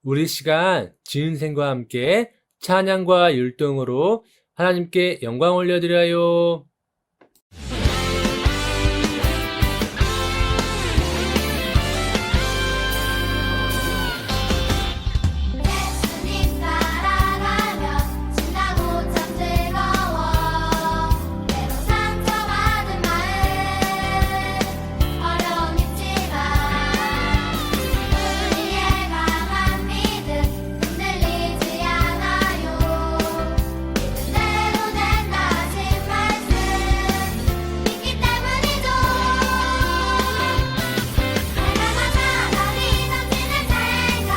우리 시간 지은생과 함께 찬양과 율동으로 하나님께 영광 올려드려요. 예수님 따라가면 신나고 참 즐거워. 때로 상처받은 마음 어려움 있지만 우리의 강한 믿음 흔들리지 않아요. 믿음대로 된다 하신 말씀 믿기 때문이죠. 내가 사랑이 넘치는 생각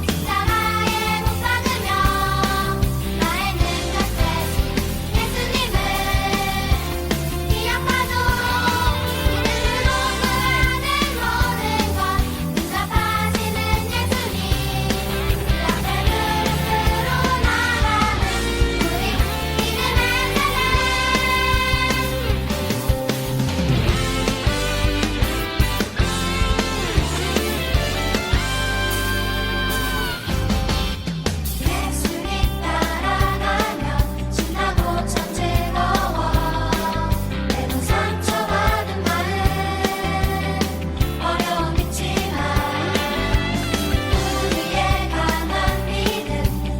십자가에 못 박으며 나의 능력 대신 예수님을 기억하죠. 믿음으로 구하는 모든 것 응답하시는 예수님 그 앞에 무릎으로 나가는 우리 믿음의 예수님 따라가면 신나고 참 즐거워. 때론 상처받은 마음 어려움 있지만 우리의 강한 믿음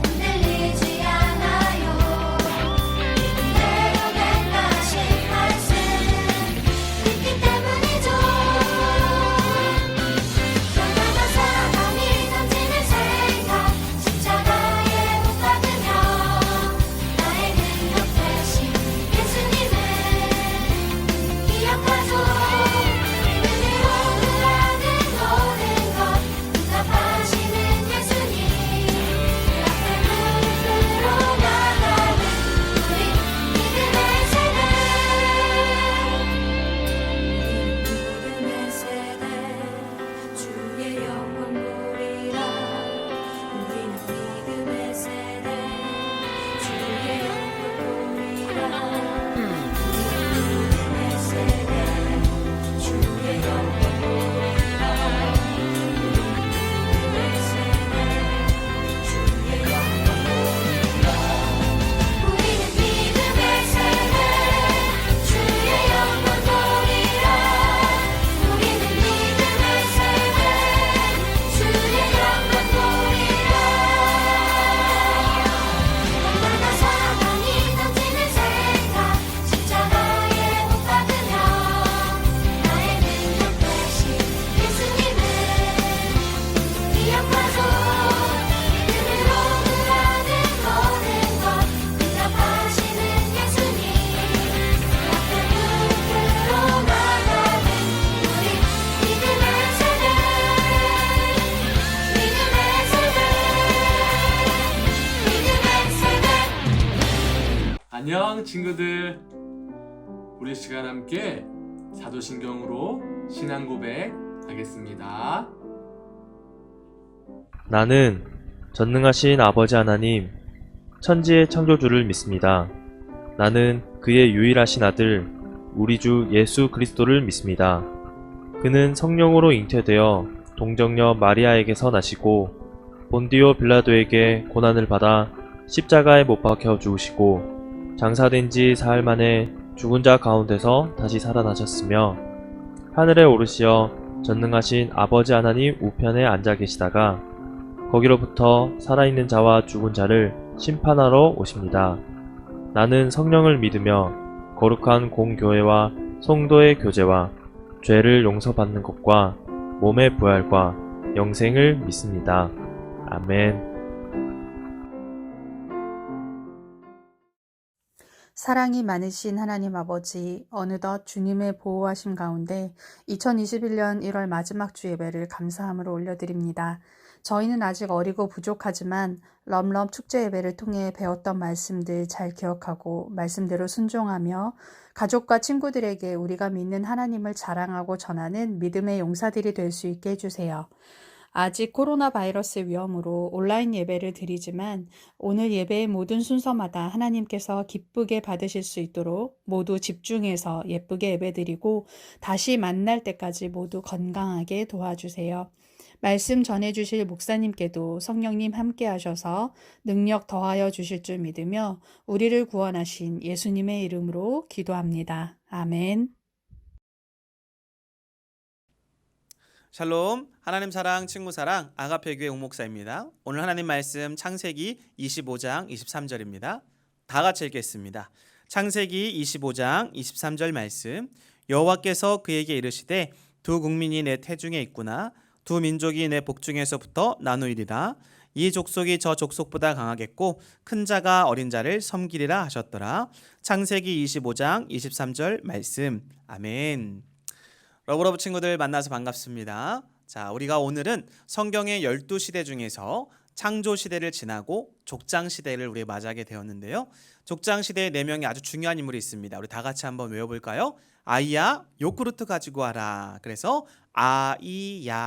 흔들리지 않아요. 믿음대로 된다 하신 말씀 믿기 때문이죠. 날마다 사랑이 넘치는 생각 십자가에 못 박으며 나의 능력 대신 예수님을 기억하죠. 믿음으로 구하는 모든 것 응답하시는 예수님 그 앞에 무릎으로 나가는 우리 믿음의 세대. 믿음의 세대 주의 영광 보리라. 우리는 믿음의 세대 주의 영광 보리라. 믿음의 세대 주의 영광 보리라. 믿음의 세대 주의 영광 보리라. 우리는 믿음의 세대 주의 영광 보리라. 우리는 믿음의 세대 주의 영광 보리라. 날마다 사랑이 넘치는 생각 십자가에 못 박으며 나의 능력 대신 예수님을 기억하죠. 믿음으로 구하는 모든 것 응답하시는 예수님 그 앞에 무릎으로 나가는 우리 믿음의 세대. 믿음의 세대. 안녕 친구들. 우리 시간 함께 사도신경으로 신앙 고백 하겠습니다. 나는 전능하신 아버지 하나님, 천지의 창조주를 믿습니다. 나는 그의 유일하신 아들, 우리 주 예수 그리스도를 믿습니다. 그는 성령으로 잉태되어 동정녀 마리아에게서 나시고 본디오 빌라도에게 고난을 받아 십자가에 못 박혀 죽으시고 장사된 지 사흘 만에 죽은 자 가운데서 다시 살아나셨으며 하늘에 오르시어 전능하신 아버지 하나님 우편에 앉아 계시다가 거기로부터 살아있는 자와 죽은 자를 심판하러 오십니다. 나는 성령을 믿으며 거룩한 공교회와 성도의 교제와 죄를 용서받는 것과 몸의 부활과 영생을 믿습니다. 아멘. 사랑이 많으신 하나님 아버지, 어느덧 주님의 보호하심 가운데 2021년 1월 마지막 주 예배를 감사함으로 올려드립니다. 저희는 아직 어리고 부족하지만 럼럼 축제 예배를 통해 배웠던 말씀들 잘 기억하고 말씀대로 순종하며 가족과 친구들에게 우리가 믿는 하나님을 자랑하고 전하는 믿음의 용사들이 될 수 있게 해주세요. 아직 코로나 바이러스 위험으로 온라인 예배를 드리지만 오늘 예배의 모든 순서마다 하나님께서 기쁘게 받으실 수 있도록 모두 집중해서 예쁘게 예배드리고 다시 만날 때까지 모두 건강하게 도와주세요. 말씀 전해주실 목사님께도 성령님 함께 하셔서 능력 더하여 주실 줄 믿으며 우리를 구원하신 예수님의 이름으로 기도합니다. 아멘. 샬롬, 하나님 사랑, 친구 사랑, 아가페교회 옥목사입니다. 오늘 하나님 말씀 창세기 25장 23절입니다. 다 같이 읽겠습니다. 창세기 25장 23절 말씀. 여호와께서 그에게 이르시되 두 국민이 내 태중에 있구나. 두 민족이 내 복중에서부터 나누이리라. 이 족속이 저 족속보다 강하겠고 큰 자가 어린 자를 섬기리라 하셨더라. 창세기 25장 23절 말씀. 아멘. 러브러브 친구들 만나서 반갑습니다. 자, 우리가 오늘은 성경의 12시대 중에서 창조시대를 지나고 족장시대를 우리 맞이하게 되었는데요. 족장시대에 4명의 아주 중요한 인물이 있습니다. 우리 다 같이 한번 외워볼까요? 아이야, 요구르트 가지고 와라. 그래서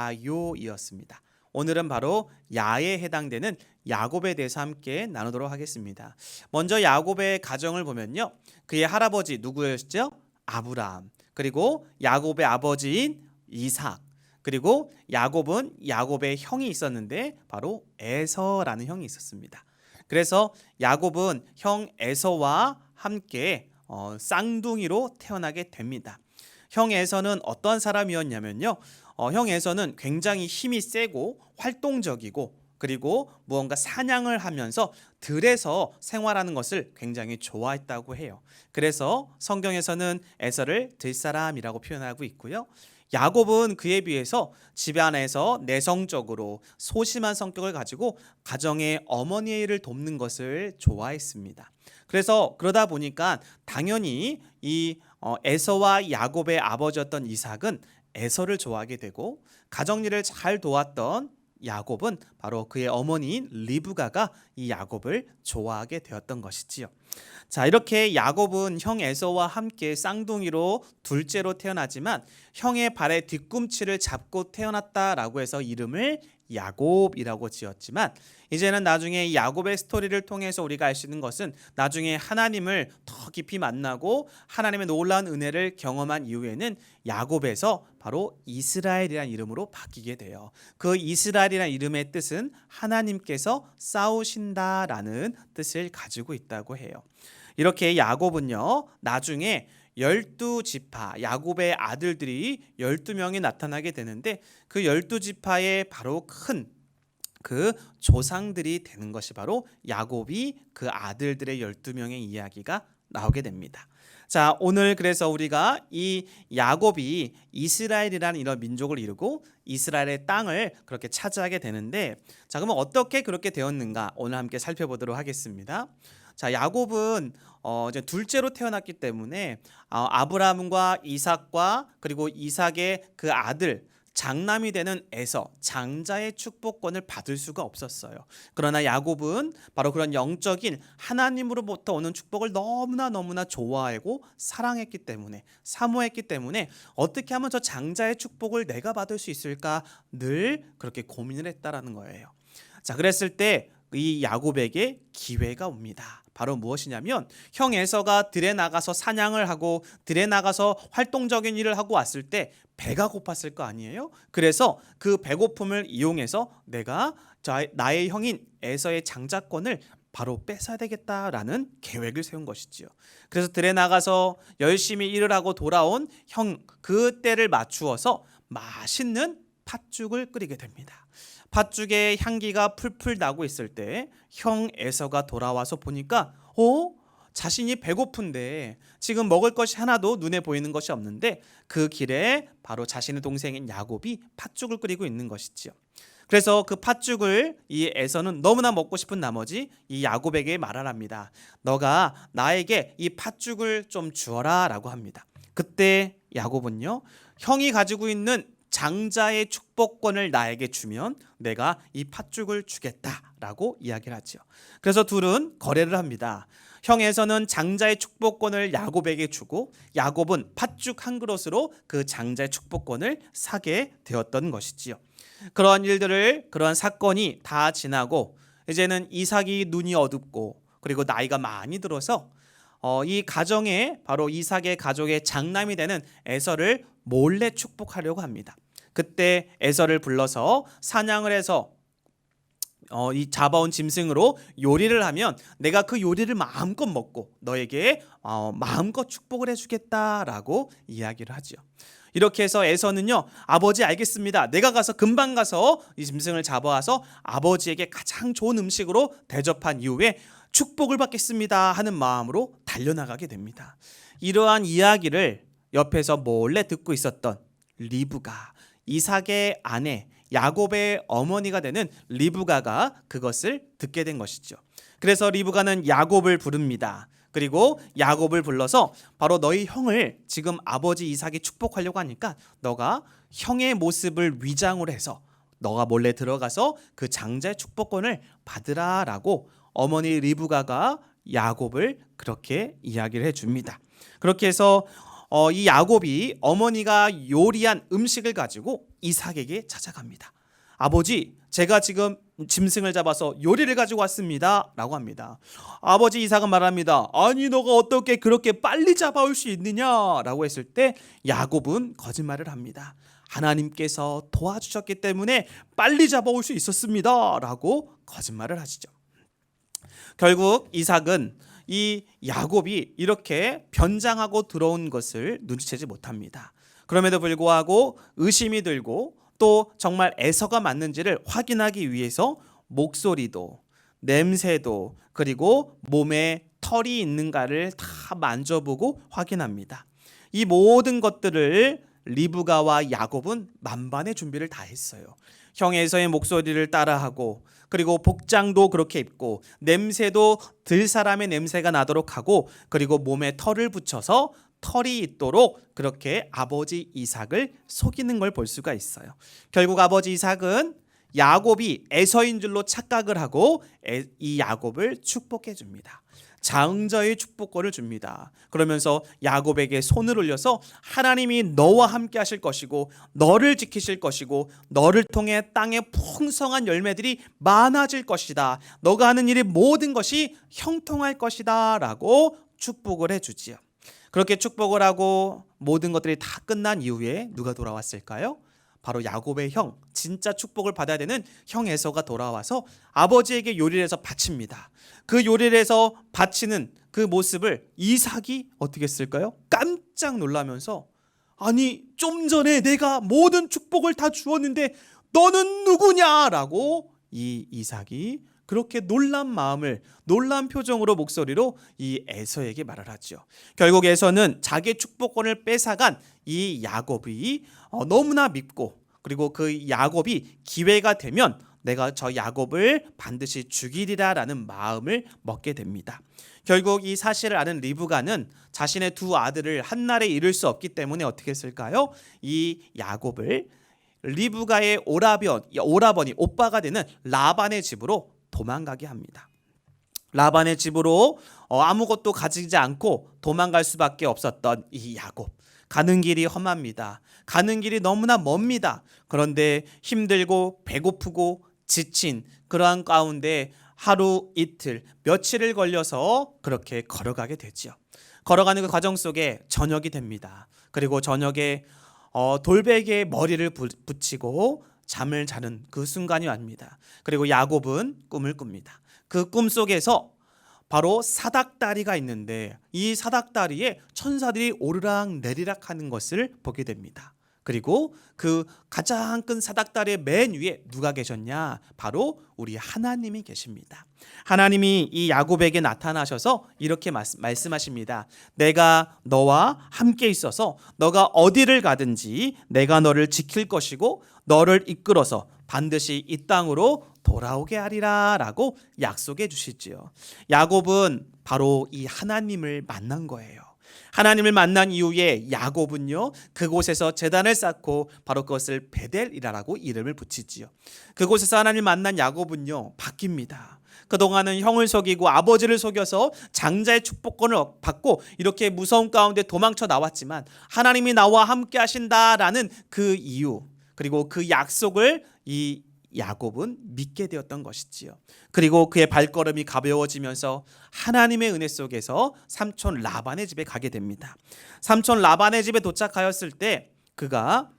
아이야요이었습니다. 오늘은 바로 야에 해당되는 야곱에 대해서 함께 나누도록 하겠습니다. 먼저 야곱의 가정을 보면요. 그의 할아버지 누구였죠? 아브라함. 그리고 야곱의 아버지인 이삭. 그리고 야곱은 야곱의 형이 있었는데 바로 에서라는 형이 있었습니다. 그래서 야곱은 형 에서와 함께 쌍둥이로 태어나게 됩니다. 형 에서는 어떤 사람이었냐면요. 형 에서는 굉장히 힘이 세고 활동적이고 그리고 무언가 사냥을 하면서 들에서 생활하는 것을 굉장히 좋아했다고 해요. 그래서 성경에서는 에서를 들사람이라고 표현하고 있고요. 야곱은 그에 비해서 집안에서 내성적으로 소심한 성격을 가지고 가정의 어머니의 일을 돕는 것을 좋아했습니다. 그래서 그러다 보니까 당연히 이 에서와 야곱의 아버지였던 이삭은 에서를 좋아하게 되고 가정일을 잘 도왔던 야곱은 바로 그의 어머니인 리브가가 이 야곱을 좋아하게 되었던 것이지요. 자, 이렇게 야곱은 형 에서와 함께 쌍둥이로 둘째로 태어나지만 형의 발의 뒤꿈치를 잡고 태어났다라고 해서 이름을 야곱이라고 지었지만 이제는 나중에 이 야곱의 스토리를 통해서 우리가 알 수 있는 것은 나중에 하나님을 더 깊이 만나고 하나님의 놀라운 은혜를 경험한 이후에는 야곱에서 바로 이스라엘이라는 이름으로 바뀌게 돼요. 그 이스라엘이라는 이름의 뜻은 하나님께서 싸우신다라는 뜻을 가지고 있다고 해요. 이렇게 야곱은요, 나중에 12지파, 야곱의 아들들이 12명이 나타나게 되는데 그 12지파의 바로 큰 그 조상들이 되는 것이 바로 야곱이 그 아들들의 12명의 이야기가 나오게 됩니다. 자, 오늘 그래서 우리가 이 야곱이 이스라엘이라는 이런 민족을 이루고 이스라엘의 땅을 그렇게 차지하게 되는데 자, 그러면 어떻게 그렇게 되었는가 오늘 함께 살펴보도록 하겠습니다. 자, 야곱은 이제 둘째로 태어났기 때문에 아브라함과 이삭과 그리고 이삭의 그 아들 장남이 되는 에서 장자의 축복권을 받을 수가 없었어요. 그러나 야곱은 바로 그런 영적인 하나님으로부터 오는 축복을 너무나 좋아하고 사랑했기 때문에 사모했기 때문에 어떻게 하면 저 장자의 축복을 내가 받을 수 있을까 늘 그렇게 고민을 했다라는 거예요. 자, 그랬을 때 이 야곱에게 기회가 옵니다. 바로 무엇이냐면 형 에서가 들에 나가서 사냥을 하고 들에 나가서 활동적인 일을 하고 왔을 때 배가 고팠을 거 아니에요? 그래서 그 배고픔을 이용해서 내가 나의 형인 에서의 장자권을 바로 뺏어야 되겠다라는 계획을 세운 것이지요. 그래서 들에 나가서 열심히 일을 하고 돌아온 형 그 때를 맞추어서 맛있는 팥죽을 끓이게 됩니다. 팥죽의 향기가 풀풀 나고 있을 때 형 에서가 돌아와서 보니까 자신이 배고픈데 지금 먹을 것이 하나도 눈에 보이는 것이 없는데 그 길에 바로 자신의 동생인 야곱이 팥죽을 끓이고 있는 것이지요. 그래서 그 팥죽을 이 에서는 너무나 먹고 싶은 나머지 이 야곱에게 말을 합니다. 너가 나에게 이 팥죽을 좀 주어라 라고 합니다. 그때 야곱은요, 형이 가지고 있는 장자의 축복권을 나에게 주면 내가 이 팥죽을 주겠다라고 이야기를 하죠. 그래서 둘은 거래를 합니다. 형 에서는 장자의 축복권을 야곱에게 주고 야곱은 팥죽 한 그릇으로 그 장자의 축복권을 사게 되었던 것이지요. 그러한 사건이 다 지나고 이제는 이삭이 눈이 어둡고 그리고 나이가 많이 들어서 이 가정에 바로 이삭의 가족의 장남이 되는 에서를 몰래 축복하려고 합니다. 그때 에서를 불러서 사냥을 해서 이 잡아온 짐승으로 요리를 하면 내가 그 요리를 마음껏 먹고 너에게 마음껏 축복을 해주겠다라고 이야기를 하죠. 이렇게 해서 에서는요, 아버지 알겠습니다. 내가 금방 가서 이 짐승을 잡아와서 아버지에게 가장 좋은 음식으로 대접한 이후에 축복을 받겠습니다 하는 마음으로 달려나가게 됩니다. 이러한 이야기를 옆에서 몰래 듣고 있었던 리브가, 이삭의 아내 야곱의 어머니가 되는 리브가가 그것을 듣게 된 것이죠. 그래서 리브가는 야곱을 부릅니다. 그리고 야곱을 불러서 바로 너희 형을 지금 아버지 이삭이 축복하려고 하니까 너가 형의 모습을 위장을 해서 너가 몰래 들어가서 그 장자의 축복권을 받으라라고 어머니 리브가가 야곱을 그렇게 이야기를 해줍니다. 그렇게 해서 이 야곱이 어머니가 요리한 음식을 가지고 이삭에게 찾아갑니다. 아버지, 제가 지금 짐승을 잡아서 요리를 가지고 왔습니다 라고 합니다. 아버지 이삭은 말합니다. 아니, 너가 어떻게 그렇게 빨리 잡아올 수 있느냐 라고 했을 때 야곱은 거짓말을 합니다. 하나님께서 도와주셨기 때문에 빨리 잡아올 수 있었습니다 라고 거짓말을 하시죠. 결국 이삭은 이 야곱이 이렇게 변장하고 들어온 것을 눈치채지 못합니다. 그럼에도 불구하고 의심이 들고 또 정말 에서가 맞는지를 확인하기 위해서 목소리도 냄새도 그리고 몸에 털이 있는가를 다 만져보고 확인합니다. 이 모든 것들을 리브가와 야곱은 만반의 준비를 다 했어요. 형 에서의 목소리를 따라하고 그리고 복장도 그렇게 입고 냄새도 들 사람의 냄새가 나도록 하고 그리고 몸에 털을 붙여서 털이 있도록 그렇게 아버지 이삭을 속이는 걸 볼 수가 있어요. 결국 아버지 이삭은 야곱이 에서인 줄로 착각을 하고 이 야곱을 축복해 줍니다. 장자의 축복권을 줍니다. 그러면서 야곱에게 손을 올려서 하나님이 너와 함께 하실 것이고 너를 지키실 것이고 너를 통해 땅에 풍성한 열매들이 많아질 것이다. 너가 하는 일의 모든 것이 형통할 것이다 라고 축복을 해주지요. 그렇게 축복을 하고 모든 것들이 다 끝난 이후에 누가 돌아왔을까요? 바로 야곱의 형, 진짜 축복을 받아야 되는 형 에서가 돌아와서 아버지에게 요리를 해서 바칩니다. 그 요리를 해서 바치는 그 모습을 이삭이 어떻게 했을까요? 깜짝 놀라면서 아니, 좀 전에 내가 모든 축복을 다 주었는데 너는 누구냐라고 이 이삭이 그렇게 놀란 표정으로 목소리로 이 에서에게 말을 하죠. 결국 에서는 자기의 축복권을 뺏어간 이 야곱이 너무나 밉고 그리고 그 야곱이 기회가 되면 내가 저 야곱을 반드시 죽이리라라는 마음을 먹게 됩니다. 결국 이 사실을 아는 리브가는 자신의 두 아들을 한날에 잃을 수 없기 때문에 어떻게 했을까요? 이 야곱을 리브가의 오라버니 오빠가 되는 라반의 집으로 도망가게 합니다. 라반의 집으로 아무것도 가지지 않고 도망갈 수밖에 없었던 이 야곱. 가는 길이 험합니다. 가는 길이 너무나 멉니다. 그런데 힘들고 배고프고 지친 그러한 가운데 하루 이틀 며칠을 걸려서 그렇게 걸어가게 되죠. 걸어가는 그 과정 속에 저녁이 됩니다. 그리고 저녁에 돌베개에 머리를 붙이고 잠을 자는 그 순간이 옵니다. 그리고 야곱은 꿈을 꿉니다. 그 꿈 속에서 바로 사닥다리가 있는데 이 사닥다리에 천사들이 오르락 내리락 하는 것을 보게 됩니다. 그리고 그 가장 큰 사닥다리의 맨 위에 누가 계셨냐? 바로 우리 하나님이 계십니다. 하나님이 이 야곱에게 나타나셔서 이렇게 말씀하십니다. 내가 너와 함께 있어서 너가 어디를 가든지 내가 너를 지킬 것이고 너를 이끌어서 반드시 이 땅으로 돌아오게 하리라 라고 약속해 주시지요. 야곱은 바로 이 하나님을 만난 거예요. 하나님을 만난 이후에 야곱은요 그곳에서 제단을 쌓고 바로 그것을 베델이라고 이름을 붙이지요. 그곳에서 하나님을 만난 야곱은요 바뀝니다. 그동안은 형을 속이고 아버지를 속여서 장자의 축복권을 받고 이렇게 무서운 가운데 도망쳐 나왔지만 하나님이 나와 함께 하신다라는 그 이유, 그리고 그 약속을 이 야곱은 믿게 되었던 것이지요. 그리고 그의 발걸음이 가벼워지면서 하나님의 은혜 속에서 삼촌 라반의 집에 가게 됩니다. 삼촌 라반의 집에 도착하였을 때 그가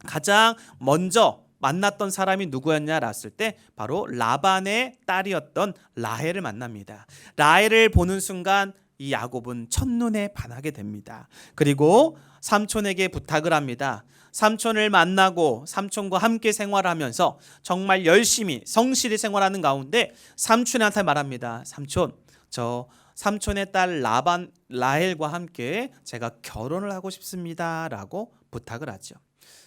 가장 먼저 만났던 사람이 누구였냐 했을 때 바로 라반의 딸이었던 라헬을 만납니다. 라헬을 보는 순간 이 야곱은 첫눈에 반하게 됩니다. 그리고 삼촌에게 부탁을 합니다. 삼촌을 만나고 삼촌과 함께 생활하면서 정말 열심히 성실히 생활하는 가운데 삼촌한테 말합니다. 삼촌, 저 삼촌의 딸 라헬과 함께 제가 결혼을 하고 싶습니다 라고 부탁을 하죠.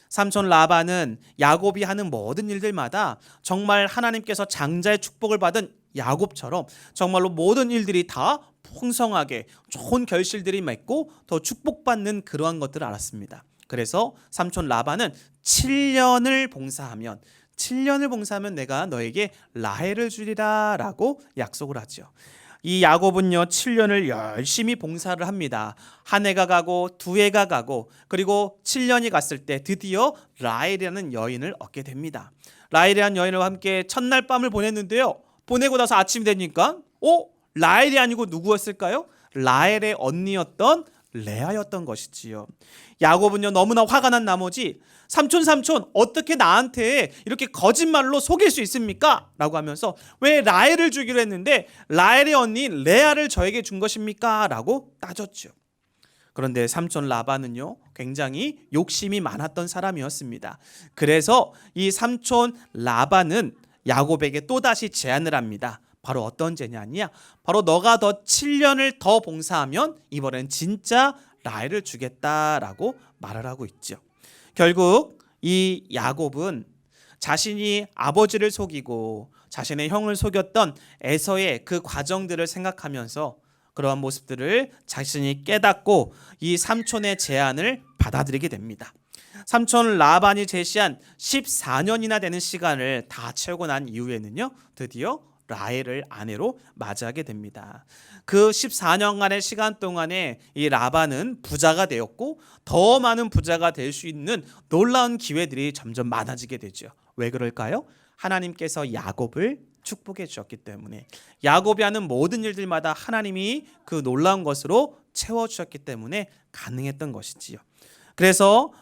삼촌 라반은 야곱이 하는 모든 일들마다 정말 하나님께서 장자의 축복을 받은 야곱처럼 정말로 모든 일들이 다 풍성하게 좋은 결실들이 맺고 더 축복받는 그러한 것들을 알았습니다. 그래서 삼촌 라반은 7년을 봉사하면 내가 너에게 라헬을 주리라 라고 약속을 하죠. 이 야곱은요 7년을 열심히 봉사를 합니다. 한 해가 가고 두 해가 가고 그리고 7년이 갔을 때 드디어 라헬이라는 여인을 얻게 됩니다. 라헬이라는 여인과 함께 첫날 밤을 보냈는데요. 보내고 나서 아침이 되니까 라헬이 아니고 누구였을까요? 라헬의 언니였던 레아였던 것이지요. 야곱은요 너무나 화가 난 나머지 삼촌 어떻게 나한테 이렇게 거짓말로 속일 수 있습니까? 라고 하면서 왜 라헬을 주기로 했는데 라헬의 언니 레아를 저에게 준 것입니까? 라고 따졌죠. 그런데 삼촌 라반은요 굉장히 욕심이 많았던 사람이었습니다. 그래서 이 삼촌 라반은 야곱에게 또다시 제안을 합니다. 바로 어떤 제안이냐? 바로 너가 더 7년을 더 봉사하면 이번엔 진짜 라헬을 주겠다라고 말을 하고 있죠. 결국 이 야곱은 자신이 아버지를 속이고 자신의 형을 속였던 에서의 그 과정들을 생각하면서 그러한 모습들을 자신이 깨닫고 이 삼촌의 제안을 받아들이게 됩니다. 삼촌 라반이 제시한 14년이나 되는 시간을 다 채우고 난 이후에는요 드디어 라헬을 아내로 맞이하게 됩니다. 그 14년간의 시간 동안에 이 라반은 부자가 되었고 더 많은 부자가 될 수 있는 놀라운 기회들이 점점 많아지게 되죠. 왜 그럴까요? 하나님께서 야곱을 축복해 주셨기 때문에 야곱이 하는 모든 일들마다 하나님이 그 놀라운 것으로 채워주셨기 때문에 가능했던 것이지요. 그래서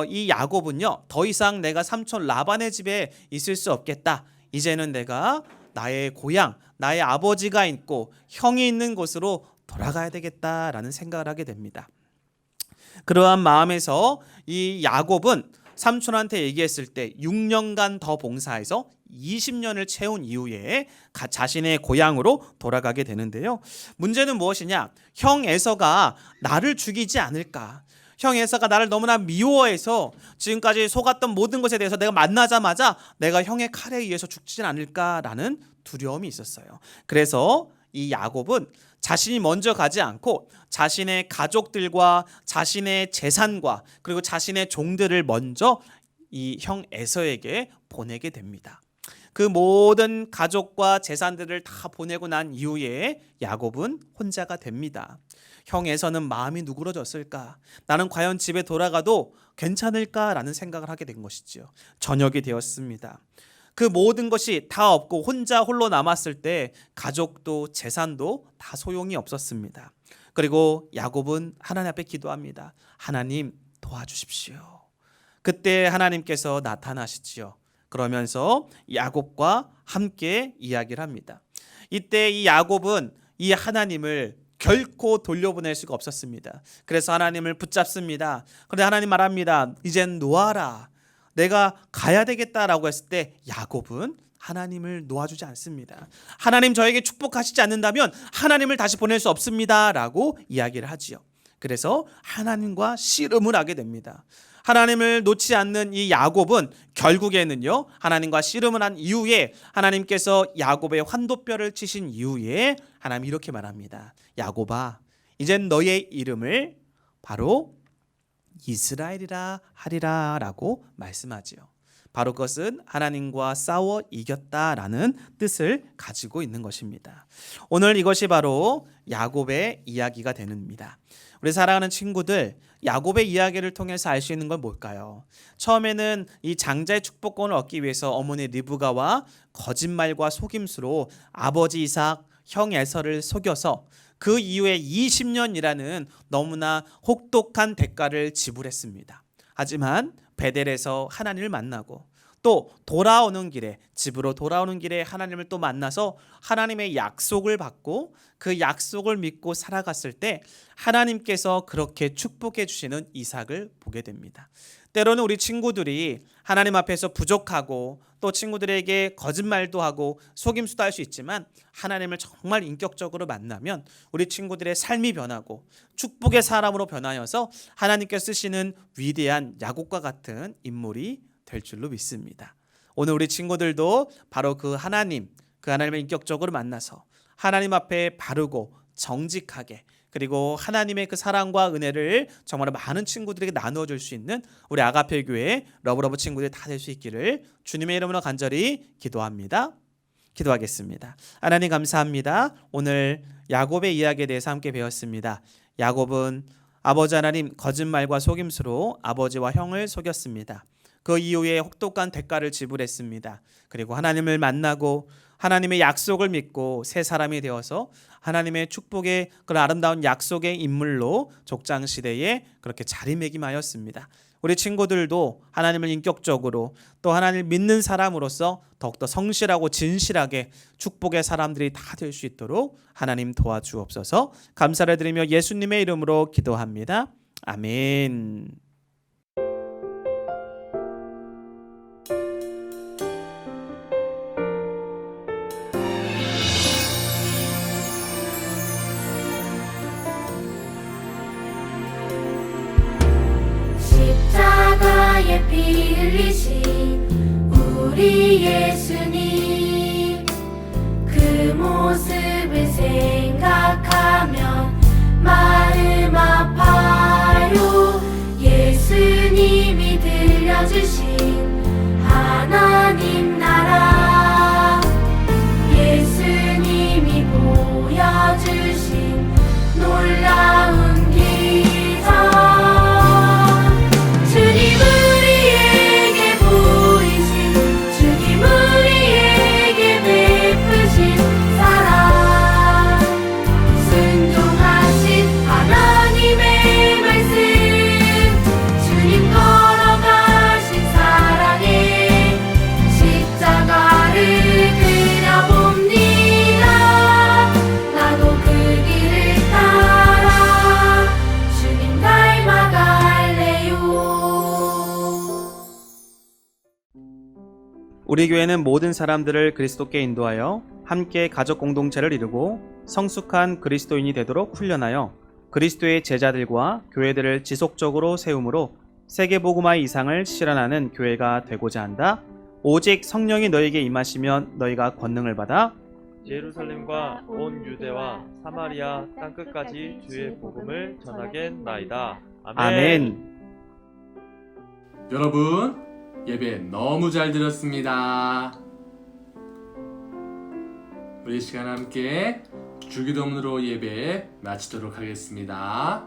이 야곱은요 더 이상 내가 삼촌 라반의 집에 있을 수 없겠다. 이제는 내가 나의 고향, 나의 아버지가 있고 형이 있는 곳으로 돌아가야 되겠다라는 생각을 하게 됩니다. 그러한 마음에서 이 야곱은 삼촌한테 얘기했을 때 6년간 더 봉사해서 20년을 채운 이후에 자신의 고향으로 돌아가게 되는데요. 문제는 무엇이냐? 형 에서가 나를 죽이지 않을까? 형 에서가 나를 너무나 미워해서 지금까지 속았던 모든 것에 대해서 내가 만나자마자 내가 형의 칼에 의해서 죽지 않을까라는 두려움이 있었어요. 그래서 이 야곱은 자신이 먼저 가지 않고 자신의 가족들과 자신의 재산과 그리고 자신의 종들을 먼저 이 형 에서에게 보내게 됩니다. 그 모든 가족과 재산들을 다 보내고 난 이후에 야곱은 혼자가 됩니다. 형 에서는 마음이 누그러졌을까? 나는 과연 집에 돌아가도 괜찮을까라는 생각을 하게 된 것이지요. 저녁이 되었습니다. 그 모든 것이 다 없고 혼자 홀로 남았을 때 가족도 재산도 다 소용이 없었습니다. 그리고 야곱은 하나님 앞에 기도합니다. 하나님 도와주십시오. 그때 하나님께서 나타나시지요. 그러면서 야곱과 함께 이야기를 합니다. 이때 이 야곱은 이 하나님을 결코 돌려보낼 수가 없었습니다. 그래서 하나님을 붙잡습니다. 그런데 하나님 말합니다. 이젠 놓아라. 내가 가야 되겠다라고 했을 때 야곱은 하나님을 놓아주지 않습니다. 하나님 저에게 축복하시지 않는다면 하나님을 다시 보낼 수 없습니다라고 이야기를 하지요. 그래서 하나님과 씨름을 하게 됩니다. 하나님을 놓지 않는 이 야곱은 결국에는요 하나님과 씨름을 한 이후에 하나님께서 야곱의 환도뼈를 치신 이후에 하나님 이렇게 말합니다. 야곱아, 이젠 너의 이름을 바로 이스라엘이라 하리라 라고 말씀하지요. 바로 그것은 하나님과 싸워 이겼다라는 뜻을 가지고 있는 것입니다. 오늘 이것이 바로 야곱의 이야기가 됩니다. 우리 사랑하는 친구들, 야곱의 이야기를 통해서 알 수 있는 건 뭘까요? 처음에는 이 장자의 축복권을 얻기 위해서 어머니 리브가와 거짓말과 속임수로 아버지 이삭, 형 에서를 속여서 그 이후에 20년이라는 너무나 혹독한 대가를 지불했습니다. 하지만 베델에서 하나님을 만나고 또 돌아오는 길에, 집으로 돌아오는 길에 하나님을 또 만나서 하나님의 약속을 받고 그 약속을 믿고 살아갔을 때 하나님께서 그렇게 축복해 주시는 이삭을 보게 됩니다. 때로는 우리 친구들이 하나님 앞에서 부족하고 또 친구들에게 거짓말도 하고 속임수도 할 수 있지만 하나님을 정말 인격적으로 만나면 우리 친구들의 삶이 변하고 축복의 사람으로 변하여서 하나님께서 쓰시는 위대한 야곱과 같은 인물이 될 줄로 믿습니다. 오늘 우리 친구들도 바로 그 하나님을 인격적으로 만나서 하나님 앞에 바르고 정직하게, 그리고 하나님의 그 사랑과 은혜를 정말 많은 친구들에게 나누어 줄 수 있는 우리 아가페 교회 러브러브 친구들이 다 될 수 있기를 주님의 이름으로 간절히 기도합니다. 기도하겠습니다. 하나님 감사합니다. 오늘 야곱의 이야기에 대해서 함께 배웠습니다. 야곱은 아버지 하나님 거짓말과 속임수로 아버지와 형을 속였습니다. 그 이후에 혹독한 대가를 지불했습니다. 그리고 하나님을 만나고 하나님의 약속을 믿고 새 사람이 되어서 하나님의 축복의 그런 아름다운 약속의 인물로 족장시대에 그렇게 자리매김하였습니다. 우리 친구들도 하나님을 인격적으로 또 하나님을 믿는 사람으로서 더욱더 성실하고 진실하게 축복의 사람들이 다 될 수 있도록 하나님 도와주옵소서. 감사를 드리며 예수님의 이름으로 기도합니다. 아멘. 십자가에 피 흘리신 우리 예수님, 그 모습을 생각하면 마음 아파요. 예수님이 들려주신 하나님 나라, 예수님이 보여주신 놀라운 기적, 주님 우리에게 보이신, 주님 우리에게 베푸신 사랑, 순종하신 하나님의 말씀, 주님 걸어가신 사랑에 십자가를 그려봅니다. 나도 그 길을 따라 주님 닮아갈래요. 우리 교회는 모든 사람들을 그리스도께 인도하여 함께 가족 공동체를 이루고 성숙한 그리스도인이 되도록 훈련하여 그리스도의 제자들과 교회들을 지속적으로 세움으로 세계복음화의 이상을 실현하는 교회가 되고자 한다. 오직 성령이 너에게 임하시면 너희가 권능을 받아 예루살렘과 온 유대와 사마리아 땅끝까지 주의 복음을 전하겠나이다. 아멘. 여러분, 예배 너무 잘 드렸습니다. 우리 이 시간 함께 주기도문으로 예배 마치도록 하겠습니다.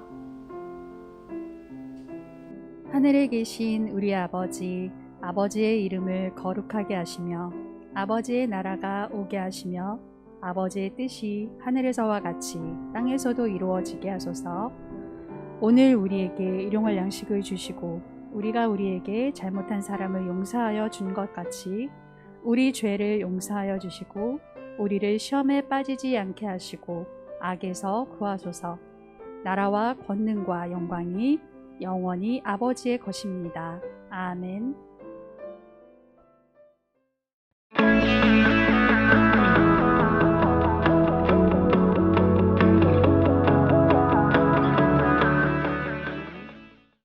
하늘에 계신 우리 아버지, 아버지의 이름을 거룩하게 하시며 아버지의 나라가 오게 하시며 아버지의 뜻이 하늘에서와 같이 땅에서도 이루어지게 하소서. 오늘 우리에게 일용할 양식을 주시고 우리가 우리에게 잘못한 사람을 용서하여 준 것 같이 우리 죄를 용서하여 주시고 우리를 시험에 빠지지 않게 하시고 악에서 구하소서. 나라와 권능과 영광이 영원히 아버지의 것입니다. 아멘.